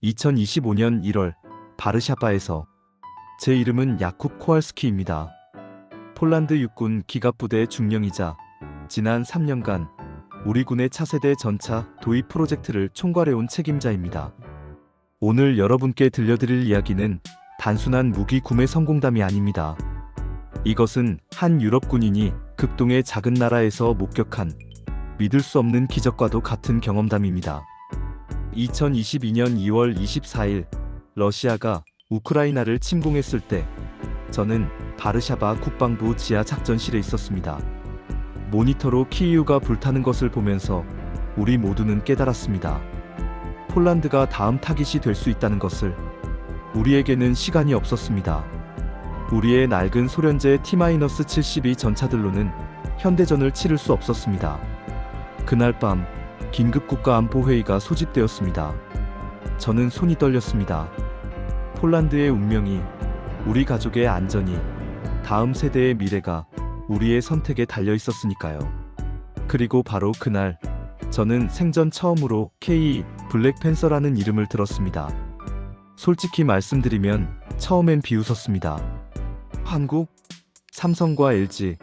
2025년 1월 바르샤바에서 제 이름은 야쿱 코알스키입니다. 폴란드 육군 기갑부대 중령이자 지난 3년간 우리 군의 차세대 전차 도입 프로젝트를 총괄해온 책임자입니다. 오늘 여러분께 들려드릴 이야기는 단순한 무기 구매 성공담이 아닙니다. 이것은 한 유럽 군인이 극동의 작은 나라에서 목격한 믿을 수 없는 기적과도 같은 경험담입니다. 2022년 2월 24일 러시아가 우크라이나를 침공했을 때 저는 바르샤바 국방부 지하 작전실에 있었습니다. 모니터로 키이우가 불타는 것을 보면서 우리 모두는 깨달았습니다. 폴란드가 다음 타깃이 될 수 있다는 것을. 우리에게는 시간이 없었습니다. 우리의 낡은 소련제 T-72 전차들로는 현대전을 치를 수 없었습니다. 그날 밤 긴급 국가안보회의가 소집되었습니다. 저는 손이 떨렸습니다. 폴란드의 운명이, 우리 가족의 안전이, 다음 세대의 미래가 우리의 선택에 달려 있었으니까요. 그리고 바로 그날 저는 생전 처음으로 K 블랙팬서라는 이름을 들었습니다. 솔직히 말씀드리면 처음엔 비웃었습니다. 한국? 삼성과 LG,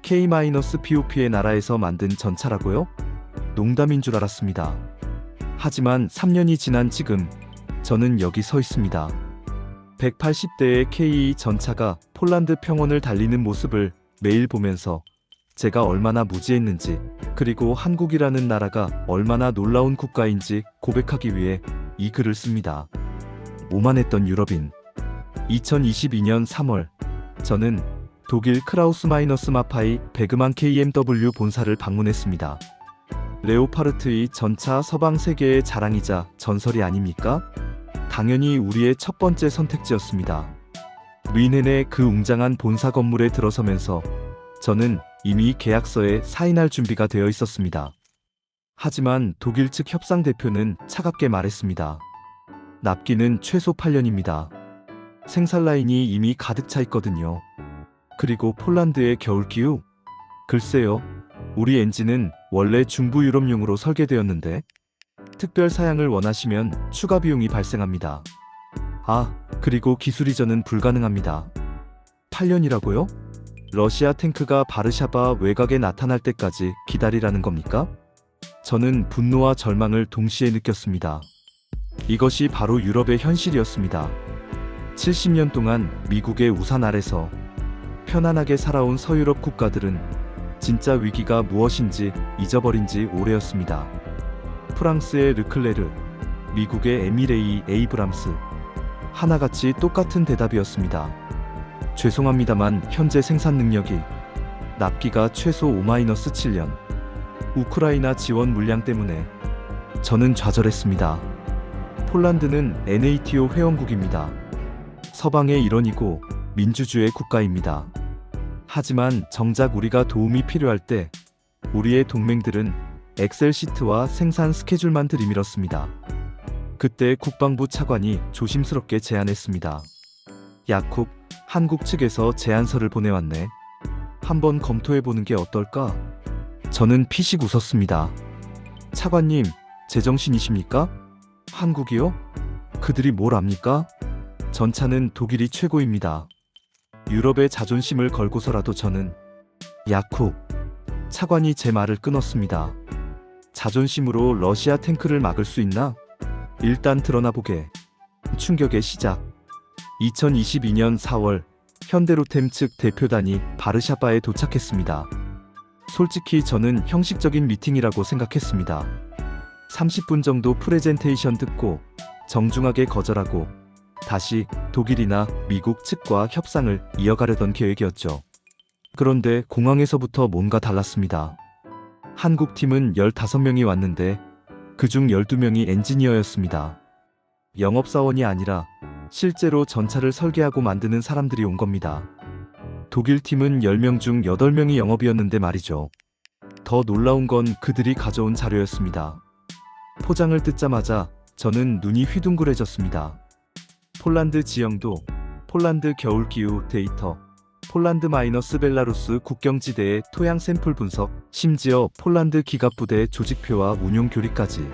K-POP의 나라에서 만든 전차라고요? 농담인 줄 알았습니다. 하지만 3년이 지난 지금 저는 여기 서 있습니다. 180대의 K 전차가 폴란드 평원을 달리는 모습을 매일 보면서 제가 얼마나 무지했는지, 그리고 한국이라는 나라가 얼마나 놀라운 국가인지 고백하기 위해 이 글을 씁니다. 오만했던 유럽인. 2022년 3월 저는 독일 크라우스 마이너스 마파이 베그만 KMW 본사를 방문했습니다. 레오파르트의 전차 서방 세계의 자랑이자 전설이 아닙니까? 당연히 우리의 첫 번째 선택지였습니다. 뮌헨의 그 웅장한 본사 건물에 들어서면서 저는 이미 계약서에 사인할 준비가 되어 있었습니다. 하지만 독일 측 협상 대표는 차갑게 말했습니다. 납기는 최소 8년입니다. 생산 라인이 이미 가득 차 있거든요. 그리고 폴란드의 겨울기후? 글쎄요. 우리 엔진은 원래 중부 유럽용으로 설계되었는데 특별 사양을 원하시면 추가 비용이 발생합니다. 그리고 기술 이전은 불가능합니다. 8년이라고요? 러시아 탱크가 바르샤바 외곽에 나타날 때까지 기다리라는 겁니까? 저는 분노와 절망을 동시에 느꼈습니다. 이것이 바로 유럽의 현실이었습니다. 70년 동안 미국의 우산 아래서 편안하게 살아온 서유럽 국가들은 진짜 위기가 무엇인지 잊어버린 지 오래였습니다. 프랑스의 르클레르, 미국의 에미레이 에이브람스, 하나같이 똑같은 대답이었습니다. 죄송합니다만 현재 생산 능력이, 납기가 최소 5-7년, 우크라이나 지원 물량 때문에. 저는 좌절했습니다. 폴란드는 NATO 회원국입니다. 서방의 일원이고 민주주의 국가입니다. 하지만 정작 우리가 도움이 필요할 때 우리의 동맹들은 엑셀 시트와 생산 스케줄만 들이밀었습니다. 그때 국방부 차관이 조심스럽게 제안했습니다. 야쿱, 한국 측에서 제안서를 보내왔네. 한번 검토해보는 게 어떨까? 저는 피식 웃었습니다. 차관님, 제정신이십니까? 한국이요? 그들이 뭘 압니까? 전차는 독일이 최고입니다. 유럽의 자존심을 걸고서라도 저는. 야쿱, 차관이 제 말을 끊었습니다. 자존심으로 러시아 탱크를 막을 수 있나? 일단 드러나 보게. 충격의 시작. 2022년 4월 현대로템 측 대표단이 바르샤바에 도착했습니다. 솔직히 저는 형식적인 미팅이라고 생각했습니다. 30분 정도 프레젠테이션 듣고 정중하게 거절하고 다시 독일이나 미국 측과 협상을 이어가려던 계획이었죠. 그런데 공항에서부터 뭔가 달랐습니다. 한국 팀은 15명이 왔는데 그중 12명이 엔지니어였습니다. 영업사원이 아니라 실제로 전차를 설계하고 만드는 사람들이 온 겁니다. 독일 팀은 10명 중 8명이 영업이었는데 말이죠. 더 놀라운 건 그들이 가져온 자료였습니다. 포장을 뜯자마자 저는 눈이 휘둥그레졌습니다. 폴란드 지형도, 폴란드 겨울기후 데이터, 폴란드-벨라루스 국경지대의 토양 샘플 분석, 심지어 폴란드 기갑부대 조직표와 운용 교리까지.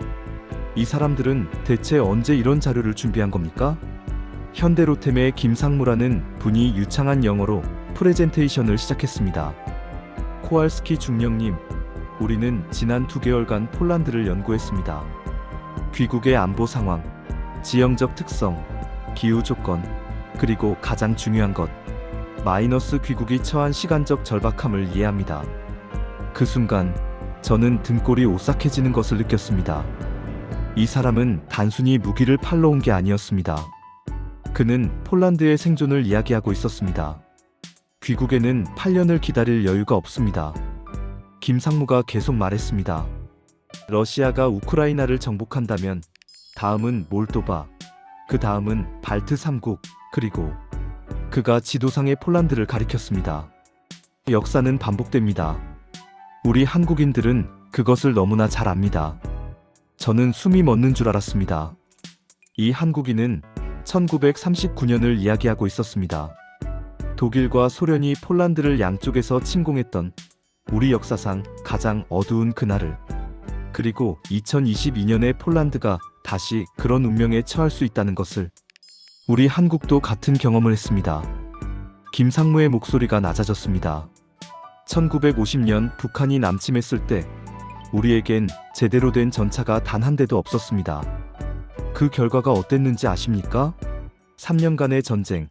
이 사람들은 대체 언제 이런 자료를 준비한 겁니까? 현대로템의 김상무라는 분이 유창한 영어로 프레젠테이션을 시작했습니다. 코왈스키 중령님, 우리는 지난 2개월간 폴란드를 연구했습니다. 귀국의 안보 상황, 지형적 특성, 기후 조건, 그리고 가장 중요한 것, 마이너스 귀국이 처한 시간적 절박함을 이해합니다. 그 순간 저는 등골이 오싹해지는 것을 느꼈습니다. 이 사람은 단순히 무기를 팔러 온 게 아니었습니다. 그는 폴란드의 생존을 이야기하고 있었습니다. 귀국에는 8년을 기다릴 여유가 없습니다. 김상무가 계속 말했습니다. 러시아가 우크라이나를 정복한다면 다음은 몰도바, 그 다음은 발트 3국, 그리고 그가 지도상의 폴란드를 가리켰습니다. 역사는 반복됩니다. 우리 한국인들은 그것을 너무나 잘 압니다. 저는 숨이 멎는 줄 알았습니다. 이 한국인은 1939년을 이야기하고 있었습니다. 독일과 소련이 폴란드를 양쪽에서 침공했던 우리 역사상 가장 어두운 그날을, 그리고 2022년에 폴란드가 다시 그런 운명에 처할 수 있다는 것을, 우리 한국도 같은 경험을 했습니다. 김상무의 목소리가 낮아졌습니다. 1950년 북한이 남침했을 때 우리에겐 제대로 된 전차가 단 한 대도 없었습니다. 그 결과가 어땠는지 아십니까? 3년간의 전쟁,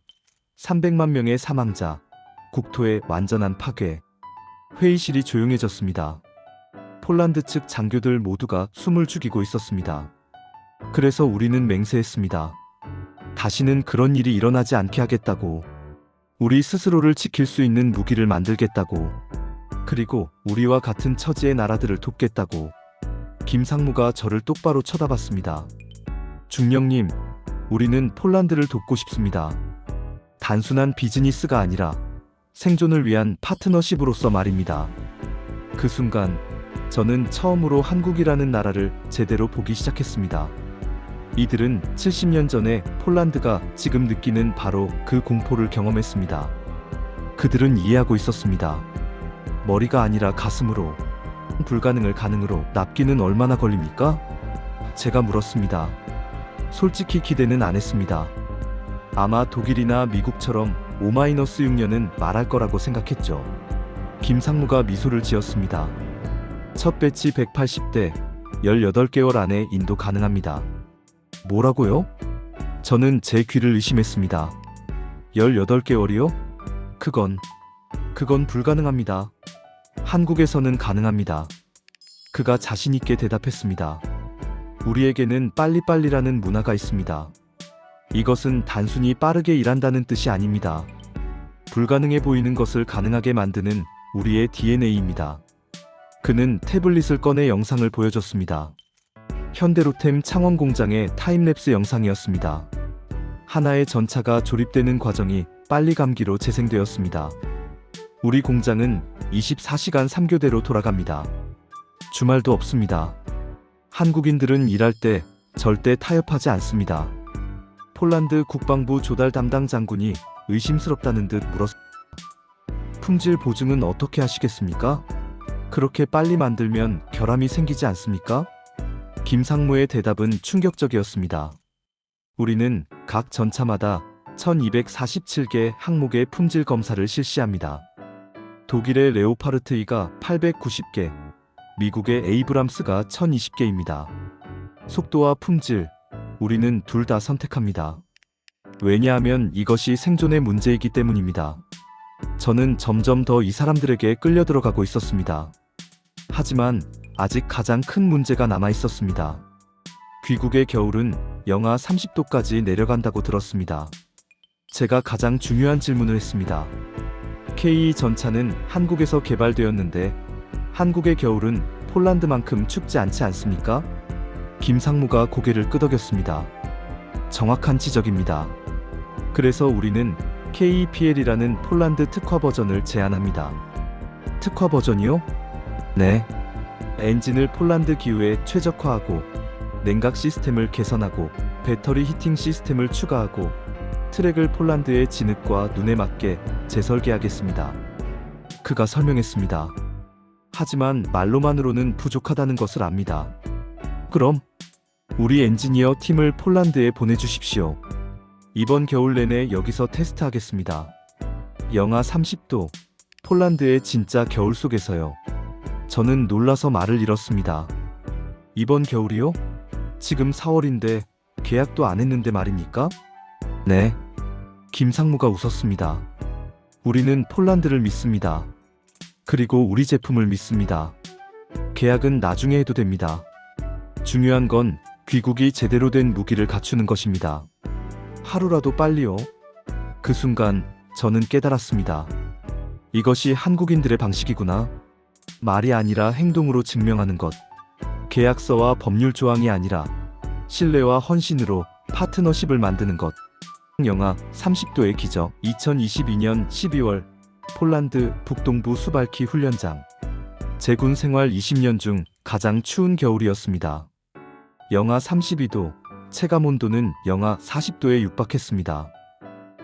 300만 명의 사망자, 국토의 완전한 파괴. 회의실이 조용해졌습니다. 폴란드 측 장교들 모두가 숨을 죽이고 있었습니다. 그래서 우리는 맹세했습니다. 다시는 그런 일이 일어나지 않게 하겠다고. 우리 스스로를 지킬 수 있는 무기를 만들겠다고. 그리고 우리와 같은 처지의 나라들을 돕겠다고. 김상무가 저를 똑바로 쳐다봤습니다. 중령님, 우리는 폴란드를 돕고 싶습니다. 단순한 비즈니스가 아니라 생존을 위한 파트너십으로서 말입니다. 그 순간 저는 처음으로 한국이라는 나라를 제대로 보기 시작했습니다. 이들은 70년 전에 폴란드가 지금 느끼는 바로 그 공포를 경험했습니다. 그들은 이해하고 있었습니다. 머리가 아니라 가슴으로. 불가능을 가능으로 납기는 얼마나 걸립니까? 제가 물었습니다. 솔직히 기대는 안 했습니다. 아마 독일이나 미국처럼 5-6년은 말할 거라고 생각했죠. 김상무가 미소를 지었습니다. 첫 배치 180대, 18개월 안에 인도 가능합니다. 뭐라고요? 저는 제 귀를 의심했습니다. 18개월이요? 그건 불가능합니다. 한국에서는 가능합니다. 그가 자신있게 대답했습니다. 우리에게는 빨리빨리라는 문화가 있습니다. 이것은 단순히 빠르게 일한다는 뜻이 아닙니다. 불가능해 보이는 것을 가능하게 만드는 우리의 DNA입니다. 그는 태블릿을 꺼내 영상을 보여줬습니다. 현대로템 창원 공장의 타임랩스 영상이었습니다. 하나의 전차가 조립되는 과정이 빨리 감기로 재생되었습니다. 우리 공장은 24시간 3교대로 돌아갑니다. 주말도 없습니다. 한국인들은 일할 때 절대 타협하지 않습니다. 폴란드 국방부 조달 담당 장군이 의심스럽다는 듯 물었습니다. 품질 보증은 어떻게 하시겠습니까? 그렇게 빨리 만들면 결함이 생기지 않습니까? 김상무의 대답은 충격적이었습니다. 우리는 각 전차마다 1247개 항목의 품질 검사를 실시합니다. 독일의 레오파르트 2가 890개, 미국의 에이브람스가 1020개입니다. 속도와 품질, 우리는 둘 다 선택합니다. 왜냐하면 이것이 생존의 문제이기 때문입니다. 저는 점점 더 이 사람들에게 끌려 들어가고 있었습니다. 하지만 아직 가장 큰 문제가 남아 있었습니다. 귀국의 겨울은 영하 30도까지 내려간다고 들었습니다. 제가 가장 중요한 질문을 했습니다. K 전차는 한국에서 개발되었는데 한국의 겨울은 폴란드만큼 춥지 않지 않습니까? 김상무가 고개를 끄덕였습니다. 정확한 지적입니다. 그래서 우리는 KEPL이라는 폴란드 특화 버전을 제안합니다. 특화 버전이요? 네. 엔진을 폴란드 기후에 최적화하고 냉각 시스템을 개선하고 배터리 히팅 시스템을 추가하고 트랙을 폴란드의 진흙과 눈에 맞게 재설계하겠습니다. 그가 설명했습니다. 하지만 말로만으로는 부족하다는 것을 압니다. 그럼 우리 엔지니어 팀을 폴란드에 보내주십시오. 이번 겨울 내내 여기서 테스트하겠습니다. 영하 30도, 폴란드의 진짜 겨울 속에서요. 저는 놀라서 말을 잃었습니다. 이번 겨울이요? 지금 4월인데 계약도 안 했는데 말입니까? 네. 김상무가 웃었습니다. 우리는 폴란드를 믿습니다. 그리고 우리 제품을 믿습니다. 계약은 나중에 해도 됩니다. 중요한 건 귀국이 제대로 된 무기를 갖추는 것입니다. 하루라도 빨리요. 그 순간 저는 깨달았습니다. 이것이 한국인들의 방식이구나. 말이 아니라 행동으로 증명하는 것. 계약서와 법률 조항이 아니라 신뢰와 헌신으로 파트너십을 만드는 것. 영하 30도의 기적. 2022년 12월 폴란드 북동부 수발키 훈련장. 제 군 생활 20년 중 가장 추운 겨울이었습니다. 영하 32도, 체감 온도는 영하 40도에 육박했습니다.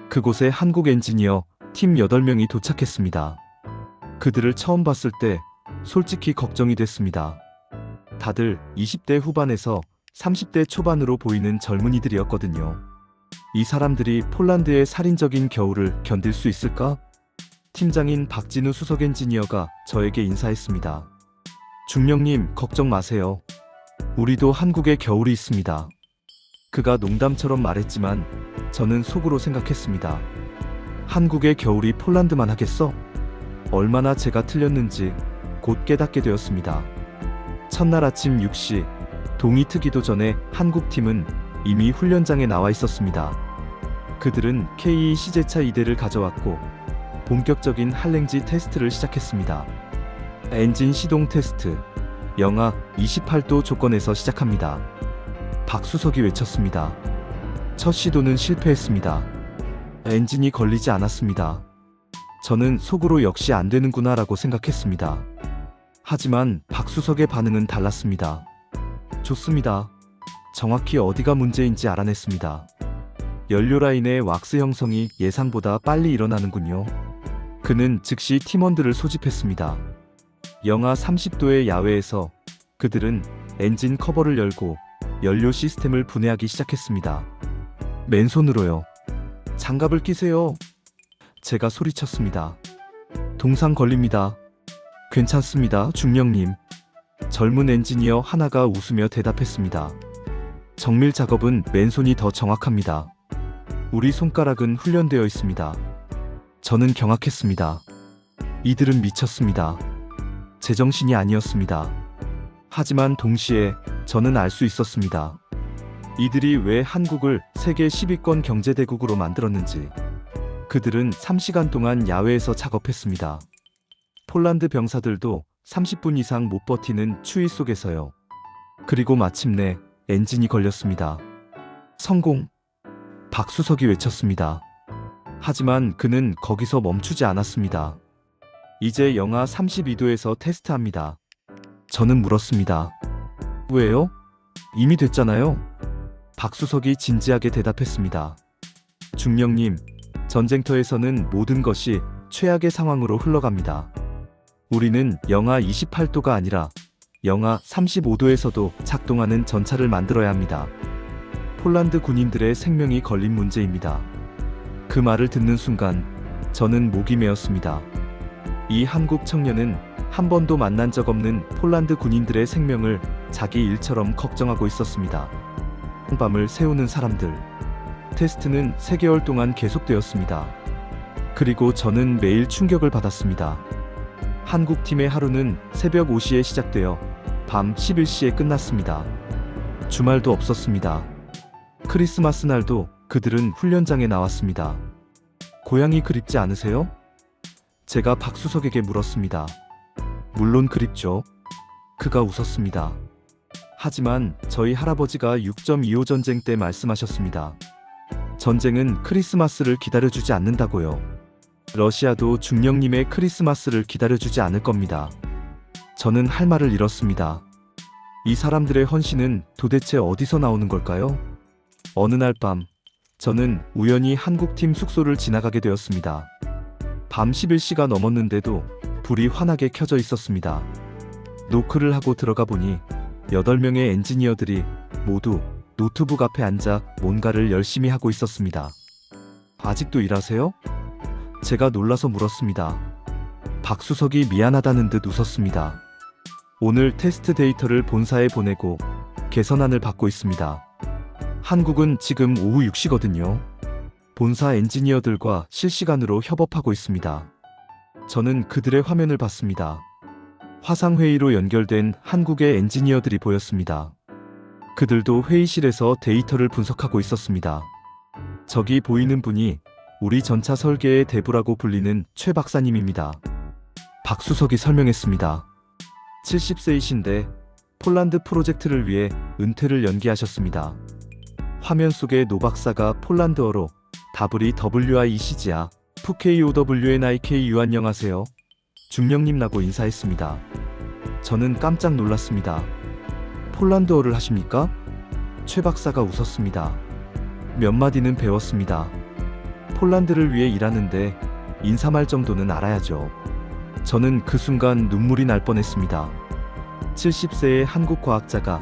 그곳에 한국 엔지니어 팀 8명이 도착했습니다. 그들을 처음 봤을 때 솔직히 걱정이 됐습니다. 다들 20대 후반에서 30대 초반으로 보이는 젊은이들이었거든요. 이 사람들이 폴란드의 살인적인 겨울을 견딜 수 있을까? 팀장인 박진우 수석 엔지니어가 저에게 인사했습니다. 중령님, 걱정 마세요. 우리도 한국에 겨울이 있습니다. 그가 농담처럼 말했지만 저는 속으로 생각했습니다. 한국의 겨울이 폴란드만 하겠어? 얼마나 제가 틀렸는지 곧 깨닫게 되었습니다. 첫날 아침 6시, 동이 트기도 전에 한국팀은 이미 훈련장에 나와 있었습니다. 그들은 KE 시제차 2대를 가져왔고 본격적인 할랭지 테스트를 시작했습니다. 엔진 시동 테스트, 영하 28도 조건에서 시작합니다. 박수석이 외쳤습니다. 첫 시도는 실패했습니다. 엔진이 걸리지 않았습니다. 저는 속으로 역시 안 되는구나 라고 생각했습니다. 하지만 박수석의 반응은 달랐습니다. 좋습니다. 정확히 어디가 문제인지 알아냈습니다. 연료 라인의 왁스 형성이 예상보다 빨리 일어나는군요. 그는 즉시 팀원들을 소집했습니다. 영하 30도의 야외에서 그들은 엔진 커버를 열고 연료 시스템을 분해하기 시작했습니다. 맨손으로요. 장갑을 끼세요. 제가 소리쳤습니다. 동상 걸립니다. 괜찮습니다, 중령님. 젊은 엔지니어 하나가 웃으며 대답했습니다. 정밀 작업은 맨손이 더 정확합니다. 우리 손가락은 훈련되어 있습니다. 저는 경악했습니다. 이들은 미쳤습니다. 제정신이 아니었습니다. 하지만 동시에 저는 알 수 있었습니다. 이들이 왜 한국을 세계 10위권 경제대국으로 만들었는지. 그들은 3시간 동안 야외에서 작업했습니다. 폴란드 병사들도 30분 이상 못 버티는 추위 속에서요. 그리고 마침내 엔진이 걸렸습니다. 성공! 박수석이 외쳤습니다. 하지만 그는 거기서 멈추지 않았습니다. 이제 영하 32도에서 테스트합니다. 저는 물었습니다. 왜요? 이미 됐잖아요. 박수석이 진지하게 대답했습니다. 중령님, 전쟁터에서는 모든 것이 최악의 상황으로 흘러갑니다. 우리는 영하 28도가 아니라 영하 35도에서도 작동하는 전차를 만들어야 합니다. 폴란드 군인들의 생명이 걸린 문제입니다. 그 말을 듣는 순간 저는 목이 메었습니다. 이 한국 청년은 한 번도 만난 적 없는 폴란드 군인들의 생명을 자기 일처럼 걱정하고 있었습니다. 밤을 새우는 사람들. 테스트는 3개월 동안 계속되었습니다. 그리고 저는 매일 충격을 받았습니다. 한국팀의 하루는 새벽 5시에 시작되어 밤 11시에 끝났습니다. 주말도 없었습니다. 크리스마스 날도 그들은 훈련장에 나왔습니다. 고향이 그립지 않으세요? 제가 박수석에게 물었습니다. 물론 그립죠. 그가 웃었습니다. 하지만 저희 할아버지가 6.25 전쟁 때 말씀하셨습니다. 전쟁은 크리스마스를 기다려주지 않는다고요. 러시아도 중령님의 크리스마스를 기다려주지 않을 겁니다. 저는 할 말을 잃었습니다. 이 사람들의 헌신은 도대체 어디서 나오는 걸까요? 어느 날 밤, 저는 우연히 한국팀 숙소를 지나가게 되었습니다. 밤 11시가 넘었는데도 불이 환하게 켜져 있었습니다. 노크를 하고 들어가 보니 8명의 엔지니어들이 모두 노트북 앞에 앉아 뭔가를 열심히 하고 있었습니다. 아직도 일하세요? 제가 놀라서 물었습니다. 박수석이 미안하다는 듯 웃었습니다. 오늘 테스트 데이터를 본사에 보내고 개선안을 받고 있습니다. 한국은 지금 오후 6시거든요. 본사 엔지니어들과 실시간으로 협업하고 있습니다. 저는 그들의 화면을 봤습니다. 화상회의로 연결된 한국의 엔지니어들이 보였습니다. 그들도 회의실에서 데이터를 분석하고 있었습니다. 저기 보이는 분이 우리 전차 설계의 대부라고 불리는 최 박사님입니다. 박수석이 설명했습니다. 70세이신데 폴란드 프로젝트를 위해 은퇴를 연기하셨습니다. 화면 속의 노 박사가 폴란드어로 WICG야 FKOWNIKU 안녕하세요. 중령님라고 인사했습니다. 저는 깜짝 놀랐습니다. 폴란드어를 하십니까? 최 박사가 웃었습니다. 몇 마디는 배웠습니다. 폴란드를 위해 일하는데 인사말 정도는 알아야죠. 저는 그 순간 눈물이 날 뻔했습니다. 70세의 한국 과학자가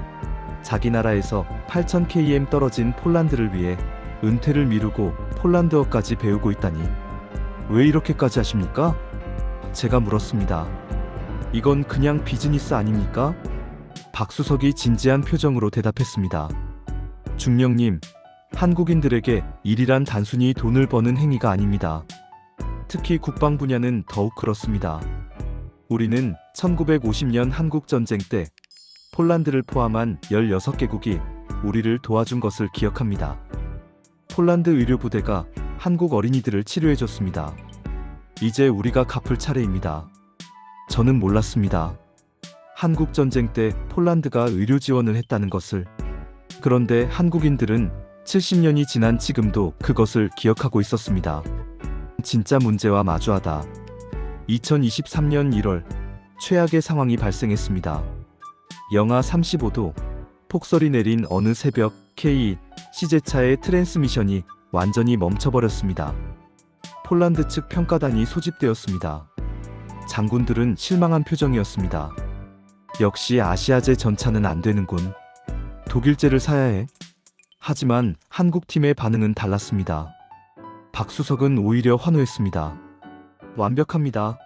자기 나라에서 8000km 떨어진 폴란드를 위해 은퇴를 미루고 폴란드어까지 배우고 있다니. 왜 이렇게까지 하십니까? 제가 물었습니다. 이건 그냥 비즈니스 아닙니까? 박수석이 진지한 표정으로 대답했습니다. 중령님, 한국인들에게 일이란 단순히 돈을 버는 행위가 아닙니다. 특히 국방 분야는 더욱 그렇습니다. 우리는 1950년 한국전쟁 때 폴란드를 포함한 16개국이 우리를 도와준 것을 기억합니다. 폴란드 의료부대가 한국 어린이들을 치료해줬습니다. 이제 우리가 갚을 차례입니다. 저는 몰랐습니다. 한국전쟁 때 폴란드가 의료 지원을 했다는 것을. 그런데 한국인들은 70년이 지난 지금도 그것을 기억하고 있었습니다. 진짜 문제와 마주하다. 2023년 1월 최악의 상황이 발생했습니다. 영하 35도, 폭설이 내린 어느 새벽 K 시제차의 트랜스미션이 완전히 멈춰버렸습니다. 폴란드 측 평가단이 소집되었습니다. 장군들은 실망한 표정이었습니다. 역시 아시아제 전차는 안 되는군. 독일제를 사야 해. 하지만 한국팀의 반응은 달랐습니다. 박수석은 오히려 환호했습니다. 완벽합니다.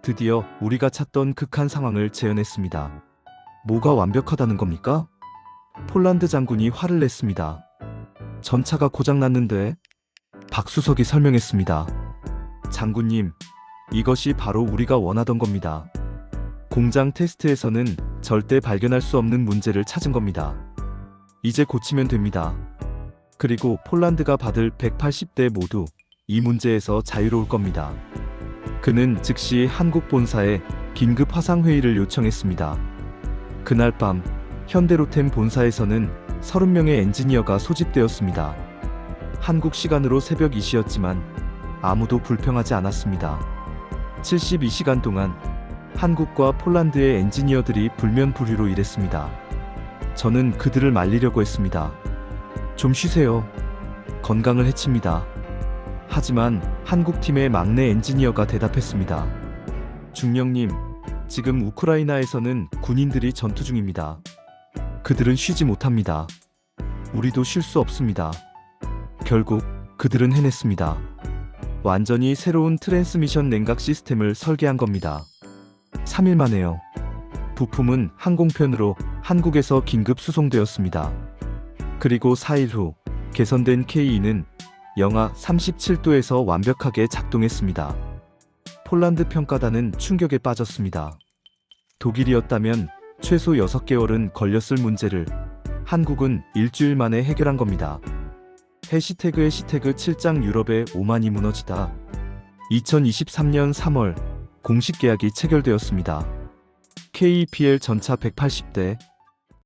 드디어 우리가 찾던 극한 상황을 재현했습니다. 뭐가 완벽하다는 겁니까? 폴란드 장군이 화를 냈습니다. 전차가 고장났는데? 박수석이 설명했습니다. 장군님, 이것이 바로 우리가 원하던 겁니다. 공장 테스트에서는 절대 발견할 수 없는 문제를 찾은 겁니다. 이제 고치면 됩니다. 그리고 폴란드가 받을 180대 모두 이 문제에서 자유로울 겁니다. 그는 즉시 한국 본사에 긴급 화상회의를 요청했습니다. 그날 밤 현대로템 본사에서는 30명의 엔지니어가 소집되었습니다. 한국 시간으로 새벽 2시였지만 아무도 불평하지 않았습니다. 72시간 동안 한국과 폴란드의 엔지니어들이 불면불휘로 일했습니다. 저는 그들을 말리려고 했습니다. 좀 쉬세요. 건강을 해칩니다. 하지만 한국팀의 막내 엔지니어가 대답했습니다. 중령님, 지금 우크라이나에서는 군인들이 전투 중입니다. 그들은 쉬지 못합니다. 우리도 쉴 수 없습니다. 결국 그들은 해냈습니다. 완전히 새로운 트랜스미션 냉각 시스템을 설계한 겁니다. 3일 만에요. 부품은 항공편으로 한국에서 긴급 수송되었습니다. 그리고 4일 후 개선된 K는 영하 37도에서 완벽하게 작동했습니다. 폴란드 평가단은 충격에 빠졌습니다. 독일이었다면 최소 6개월은 걸렸을 문제를 한국은 일주일 만에 해결한 겁니다. 해시태그 7장 유럽의 오만이 무너지다. 2023년 3월 공식 계약이 체결되었습니다. KPL 전차 180대